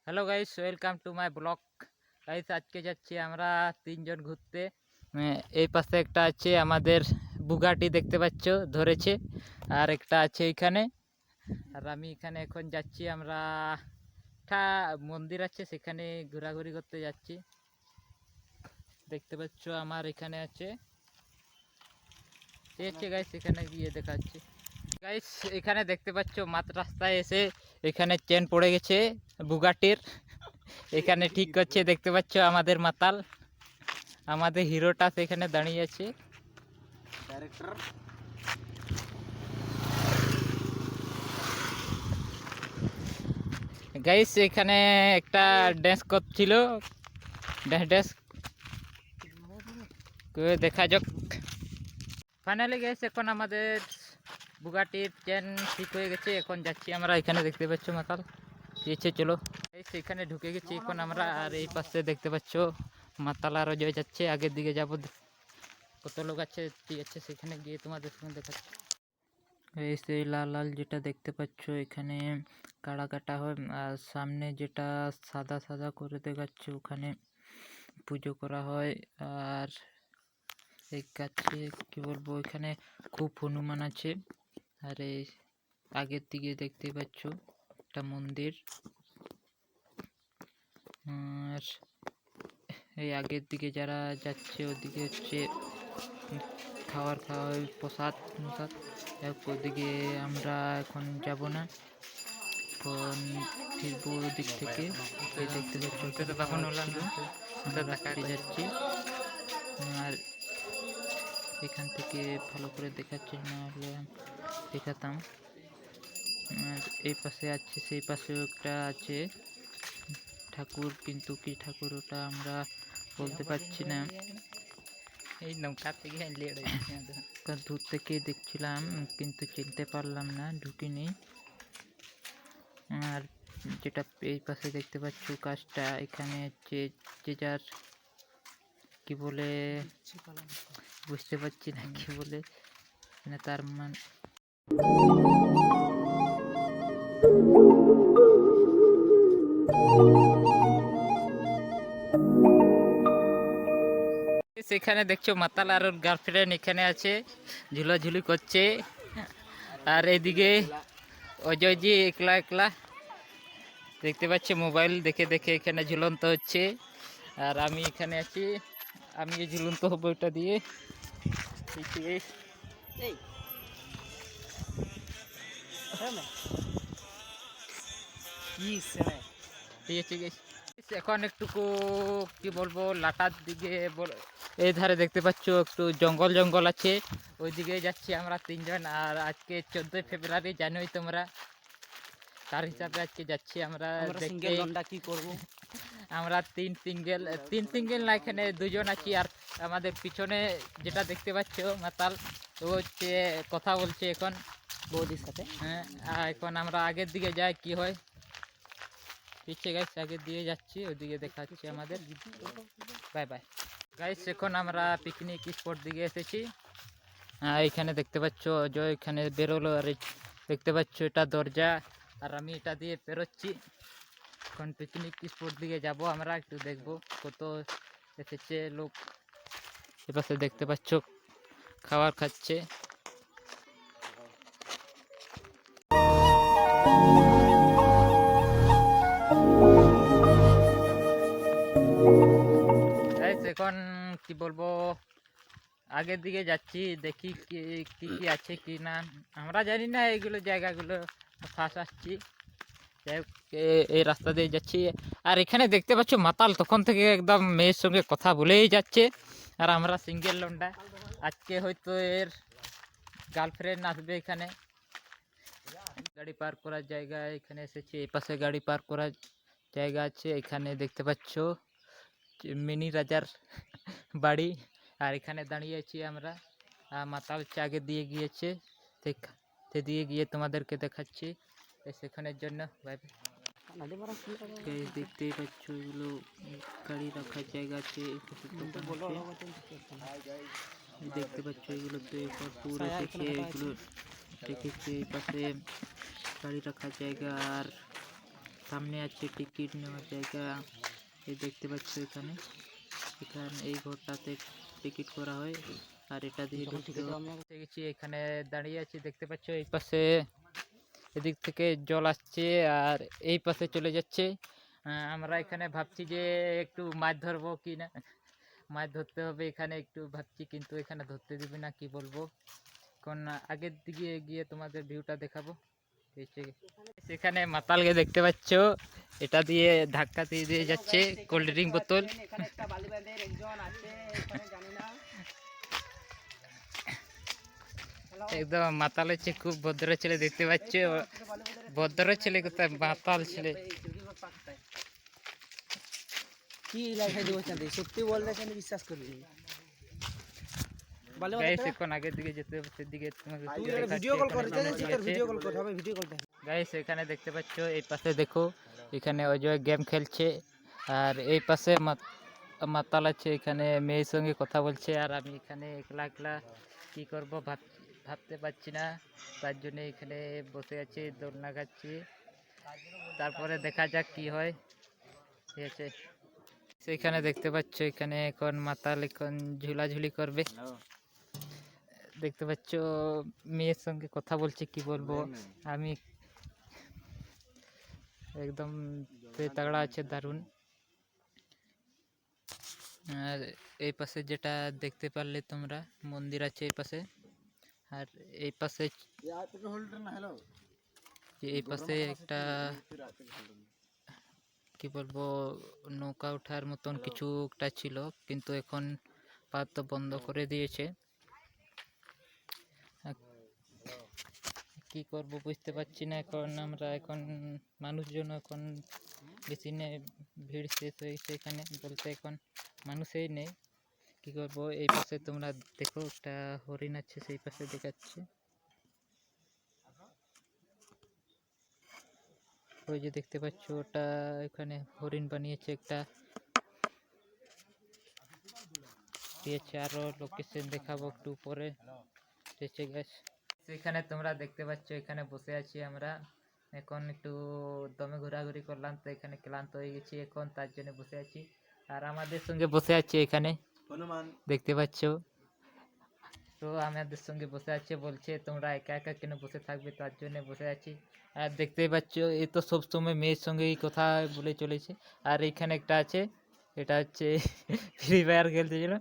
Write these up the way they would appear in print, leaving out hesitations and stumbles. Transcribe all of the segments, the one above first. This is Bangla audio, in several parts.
Hello guys, welcome to my blog. Guys, আজকে যাচ্ছি আমরা তিনজন ঘুরতে। এই পাশে একটা আছে আমাদের বুগাটি, দেখতে পাচ্ছ ধরেছে, আর একটা আছে এখানে। আর আমি এখানে এখন যাচ্ছি, আমরা একটা মন্দির আছে সেখানে ঘোরাঘুরি করতে যাচ্ছি। দেখতে পাচ্ছ আমার এখানে আছে, ঠিক আছে গাইস, এখানে গিয়ে দেখাচ্ছি। গাইস, এখানে দেখতে পাচ্ছ মাঝ রাস্তায় এসে এখানে চেন পড়ে গেছে বুগাটির, এখানে ঠিক করছে। দেখতে পাচ্ছ আমাদের মাতাল, আমাদের হিরোটা সেখানে দাঁড়িয়ে আছে। ডাইরেক্টর গাইস, এখানে একটা ড্যান্স করছিল, ড্যান্স দেখা যাক। ফাইনালি গাইস, এখন আমাদের বুগাটির চেন ঠিক হয়ে গেছে, এখন যাচ্ছি আমরা। এখানে দেখতে পাচ্ছ মাতাল দিয়েছে, চলো গাইস এখানে ঢুকে গেছি এখন আমরা। আর এই পাশে দেখতে পাচ্ছ মাতাল আরও জয় যাচ্ছে, আগের দিকে যাবো, কত লোক আছে, ঠিক আছে সেখানে গিয়ে তোমাদের সঙ্গে দেখাচ্ছি। এই সেই লাল লাল যেটা দেখতে পাচ্ছ এখানে কাটা কাটা হয়, আর সামনে যেটা সাদা সাদা করে দেখাচ্ছে ওখানে পুজো করা হয়। আর এই কাছে কি বলবো, এখানে খুব হনুমান আছে। আর এই আগের দিকে দেখতে পাচ্ছ একটা মন্দির। আর এই আগের দিকে যারা যাচ্ছে ওদিকে হচ্ছে খাওয়া হয়, প্রসাদ মশাদ। ওদিকে আমরা এখন যাব না, এখন ফিরবো দিক থেকে। এই দেখতে পাচ্ছি তখন যাচ্ছি। আর এখান থেকে ভালো করে দেখাচ্ছি, না হলে দেখাতাম। আর এই পাশে আছে, সেই পাশেও একটা আছে ঠাকুর, কিন্তু কি ঠাকুর ওটা আমরা বলতে পারছি না। এই নৌকা থেকে দূর থেকে দেখছিলাম কিন্তু চিনতে পারলাম না, ঢুকিনি। আর যেটা এই পাশে দেখতে পাচ্ছ কাজটা, এখানে যে যার কি বলে বুঝতে পারছি না কি বলে, মানে তার মান সেখানে দেখছো মাতাল আর ওর গার্লফ্রেন্ড এখানে আছে, ঝুলাঝুলি করছে। আর এদিকে অজয়জি একলা একলা দেখতে পাচ্ছে, মোবাইল দেখে দেখে এখানে ঝুলন্ত হচ্ছে। আর আমি এখানে আছি, আমি ঝুলন্ত হবো ওটা দিয়ে। ঠিক আছে, এখন একটুকু কি বলবো লাটার দিকে, এই ধারে দেখতে পাচ্ছ একটু জঙ্গল জঙ্গল আছে, ওই দিকে যাচ্ছি আমরা তিনজন। আর আজকে 14ই ফেব্রুয়ারি, জানোই তোমরা, তার হিসাবে আজকে যাচ্ছি আমরা দেখতে। কি করব? আমরা তিন সিঙ্গেল না, এখানে দুজন আছি। আর আমাদের পিছনে যেটা দেখতে পাচ্ছ মাতাল, ও হচ্ছে কথা বলছে এখন বৌদির সাথে। হ্যাঁ, এখন আমরা আগের দিকে যাই কি হয়। পিছিয়ে গাইস আগের দিয়ে যাচ্ছি, ওইদিকে দেখাচ্ছি আমাদের। বাই বাই গাইস, এখন আমরা পিকনিক স্পট দিকে এসেছি। এখানে দেখতে পাচ্ছ অজয় এখানে বেরোলো, আর দেখতে পাচ্ছ এটা দরজা, আর আমি এটা দিয়ে বেরোচ্ছি। এখন পিকনিক স্পট দিকে যাব আমরা, একটু দেখবো কত এসেছে লোক। এপাশে দেখতে পাচ্ছ খাবার খাচ্ছে। এখন কি বলবো, আগের দিকে যাচ্ছি, দেখি কি কি কি আছে কি না, আমরা জানি না এইগুলো জায়গাগুলো, ফার্স্ট আসছি। যাই হোক, এই রাস্তা দিয়ে যাচ্ছি। আর এখানে দেখতে পাচ্ছ মাতাল তখন থেকে একদম মেয়ের সঙ্গে কথা বলেই যাচ্ছে। আর আমরা সিঙ্গেল লন্ডা, আজকে হয়তো এর গার্লফ্রেন্ড আসবে এখানে। গাড়ি পার্ক করার জায়গা এখানে এসেছি, এই পাশে গাড়ি পার্ক করার জায়গা আছে। এখানে দেখতে পাচ্ছ মিনি রাজার বাড়ি, আর এখানে দাঁড়িয়ে আছি আমরা। মাতাল আগে দিয়ে গিয়েছে, দিয়ে গিয়ে তোমাদেরকে দেখাচ্ছি সেখানের জন্য। Bye bye. দেখতেই পাচ্ছ এগুলো গাড়ি রাখার জায়গা আছে, দেখতে পাচ্ছ এগুলো তো পুরো দেখে এগুলো রেখেছে, এই পাশে গাড়ি রাখার জায়গা। আর সামনে আছে টিকিট নেওয়ার জায়গা। এই দেখতে পাচ্ছ এখানে এই ঘরটাতে টিকিট করা হয় আর এটা দিয়ে গেছি। এখানে দাঁড়িয়ে আছি দেখতে পাচ্ছ, এই পাশে এদিক থেকে জল আসছে আর এই পাশে চলে যাচ্ছে। আমরা এখানে ভাবছি যে একটু মাছ ধরবো কি না, মাছ ধরতে হবে এখানে একটু ভাবছি, কিন্তু এখানে ধরতে দিবি না, কি বলবো। কারণ আগের দিকে গিয়ে তোমাদের ভিউটা দেখাবো। সেখানে মাতালকে দেখতে পাচ্ছ, এটা দিয়ে ধাক্কা দিয়ে দিয়ে যাচ্ছে কোল্ড ড্রিঙ্ক বোতল। একদম মাতাল হচ্ছে, খুব ভদ্র ছেলে দেখতে পাচ্ছ। ভদ্র ছেলে কোথায়, মাতাল ছেলে। কি লাগাই দিব চাঁদি, সত্যি বললে কেন বিশ্বাস করবি? গাইস এখন আগের দিকে যেতে হবে, সেদিকে তোমাদের ভিডিও কল করে ভিডিও কল করতে হবে, ভিডিও কলটা। গাইস এখানে দেখতে পাচ্ছ, এই পাশে দেখো এখানে অজয় গেম খেলছে আর এই পাশে মাতাল আছে, এখানে মেয়ের সঙ্গে কথা বলছে। আর আমি এখানে একলা একলা কি করব ভাবতে পারছি না, তার জন্য এখানে বসে আছি, দোলনা খাচ্ছি। তারপরে দেখা যাক কি হয়, ঠিক আছে। সেখানে দেখতে পাচ্ছ এখানে এখন মাতাল এখন ঝুলাঝুলি করবে। দেখতে পাচ্ছ মেয়ের সঙ্গে কথা বলছে, কি বলবো আমি, একদম তাগড়া আছে, দারুণ। আর এই পাশে যেটা দেখতে পারলে তোমরা, মন্দির আছে এই পাশে। আর এই পাশে একটা কি বলবো নৌকা ওঠার মতন কিছু একটা ছিল, কিন্তু এখন পাত বন্ধ করে দিয়েছে। কি করব বুঝতে পারছি না। আমরা এখন মানুষজন এখন বেশি নেই, ভিড় শেষ হয়েছে এখানে, বলতে এখন মানুষই নেই, কি করব। এই পাশে তোমরা দেখো একটা হরিণ আছে, সেই পাশে দেখাচ্ছে, ওই যে দেখতে পাচ্ছ ওটা, এখানে হরিণ বানিয়েছে একটা, দিয়েছে। আরো লোকেশন দেখাবো একটু পরে, ঠিক আছে। সেখানে তোমরা দেখতে পাচ্ছ এখানে বসে আছি আমরা, এখন একটু দমে ঘোরাঘুরি করলাম, তো এখানে ক্লান্ত হয়ে গেছি এখন, তার জন্য বসে আছি। আর আমাদের সঙ্গে বসে আছে এখানে দেখতে পাচ্ছ, তো আমাদের সঙ্গে বসে আছে, বলছে তোমরা একা একা কেন বসে থাকবে, তার জন্য বসে আছি। আর দেখতেই পাচ্ছ এ তো সবসময় মেয়ের সঙ্গেই কথা বলে চলেছে। আর এইখানে একটা আছে, এটা হচ্ছে ফ্রি ফায়ার খেলতেছিল,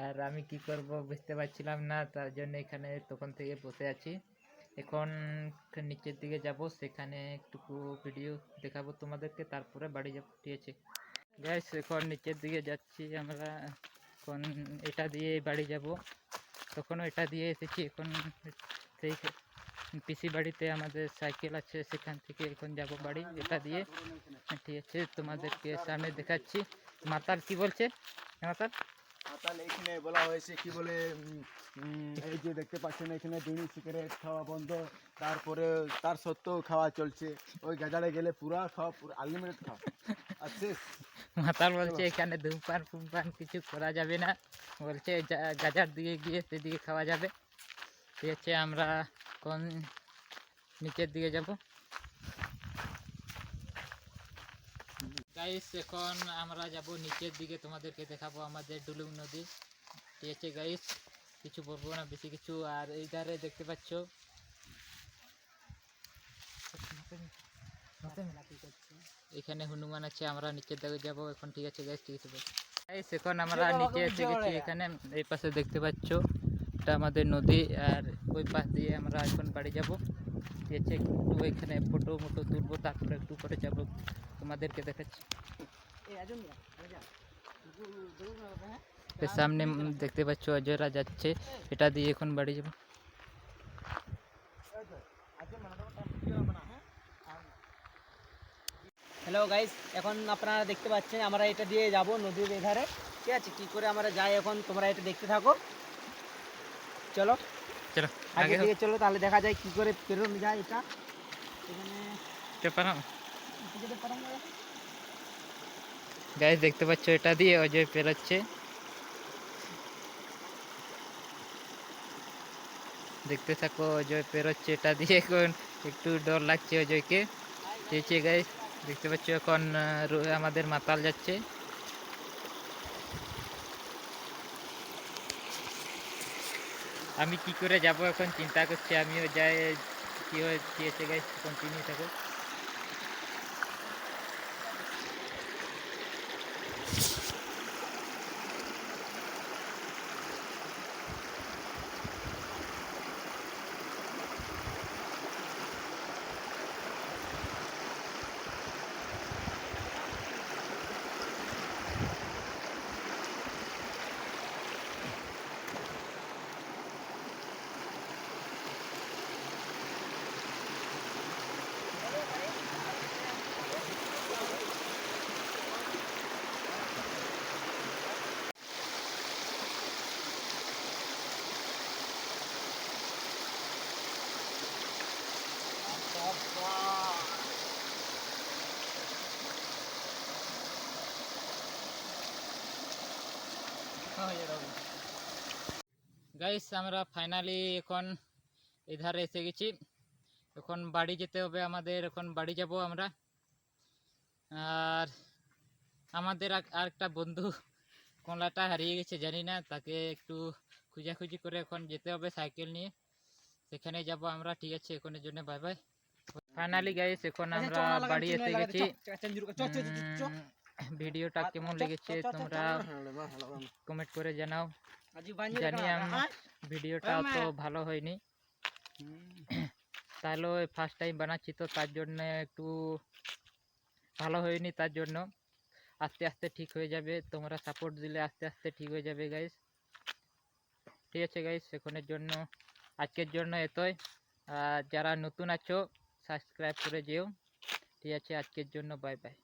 আর আমি কি করব বুঝতে পারছিলাম না, তার জন্য এখানে তখন থেকে বসে আছি। এখন নিচের দিকে যাব, সেখানে একটু ভিডিও দেখাবো তোমাদেরকে, তারপরে বাড়ি যাব, ঠিক আছে গাইস। এখন নিচের দিকে যাচ্ছি আমরা, এখন এটা দিয়ে বাড়ি যাব, তখনও এটা দিয়ে এসেছি। এখন সেই পিসি বাড়িতে আমাদের সাইকেল আছে, সেখান থেকে এখন যাব বাড়ি এটা দিয়ে, ঠিক আছে। তোমাদেরকে সামনে দেখাচ্ছি। মাতাল কি বলছে, মাতাল এখানে বলা হয়েছে কি বলে, এই যে দেখতে পাচ্ছেন এখানে বিড়ি সিগারেট খাওয়া বন্ধ, তারপরে তার সত্ত্বেও খাওয়া চলছে। ওই গাজারে গেলে পুরা খাওয়া, পুরো আনলিমিটেড খাওয়া আছে। মাতাল বলছে এখানে ধূমপান ফুমপান কিছু করা যাবে না, বলছে গাজার দিকে গিয়ে সেদিকে খাওয়া যাবে, ঠিক আছে। আমরা কোন নিচের দিকে যাব গাইস, এখন আমরা যাব নিচের দিকে, তোমাদেরকে দেখাবো আমাদের ডুলুং নদী, ঠিক আছে গাইস। কিছু বলবো না বেশি কিছু। আর এই ধারে দেখতে পাচ্ছ এখানে হনুমান আছে, আমরা নিচের দিকে যাব এখন, ঠিক আছে গাইস, ঠিক আছে গাইস। এখন আমরা নিচে এসে গেছি, এখানে এই পাশে দেখতে পাচ্ছ এটা আমাদের নদী, আর ওই পাশ দিয়ে আমরা এখন বাড়ি যাব, ঠিক আছে। একটু এখানে ফটো মটো তুলবো, তারপরে একটু পরে যাবো, তোমাদেরকে দেখাচ্ছি। সামনে দেখতে পাচ্ছ অজয়রা যাচ্ছে, এটা দিয়ে এখন বাড়ি যাব। হ্যালো গাইস, এখন আপনারা দেখতে পাচ্ছেন আমরা এটা দিয়ে যাব নদীর এধারে, ঠিক আছে। কি করে আমরা যাই এখন তোমরা এটা দেখতে থাকো, চলো চলো আগে দিকে চলো, তাহলে দেখা যায় কি করে পেরোনো যায় এটা। এখানে গাইস দেখতে পাচ্ছ এটা দিয়ে অজয় পেরোচ্ছে, দেখতে থাকো অজয় পেরোচ্ছে এটা দিয়ে। এখন একটু ডর লাগছে অজয়কে, ঠিক আছে গাইস। দেখতে পাচ্ছ এখন আমাদের মাতাল যাচ্ছে। আমি কি করে যাব এখন চিন্তা করছি, আমিও যাই কি হয়েছে গাইস, কন্টিনিউ থাকো। গাইস আমরা ফাইনালি এখন এধারে এসে গেছি। এখন বাড়ি যেতে হবে আমাদের, এখন বাড়ি যাব আমরা। আর আমাদের আরেকটা বন্ধু কলাটা হারিয়ে গেছে, জানি না, তাকে একটু খোঁজাখুঁজি করে এখন যেতে হবে সাইকেল নিয়ে, সেখানে যাব আমরা। ঠিক আছে, এখনের জন্য বাই বাই। ফাইনালি গাইস এখন আমরা বাড়ি এসে গেছি। ভিডিওটা কেমন লেগেছে তোমরা কমেন্ট করে জানাও। জানি ভিডিওটা তো ভালো হয়নি, তাহলে ফার্স্ট টাইম বানাচ্ছি তো তার জন্য একটু ভালো হয়নি, তার জন্য আস্তে আস্তে ঠিক হয়ে যাবে, তোমরা সাপোর্ট দিলে আস্তে আস্তে ঠিক হয়ে যাবে গাইস। ঠিক আছে গাইস, এখনের জন্য আজকের জন্য এতই। যারা নতুন আছো সাবস্ক্রাইব করে যেও। ঠিক আছে, আজকের জন্য বাই বাই।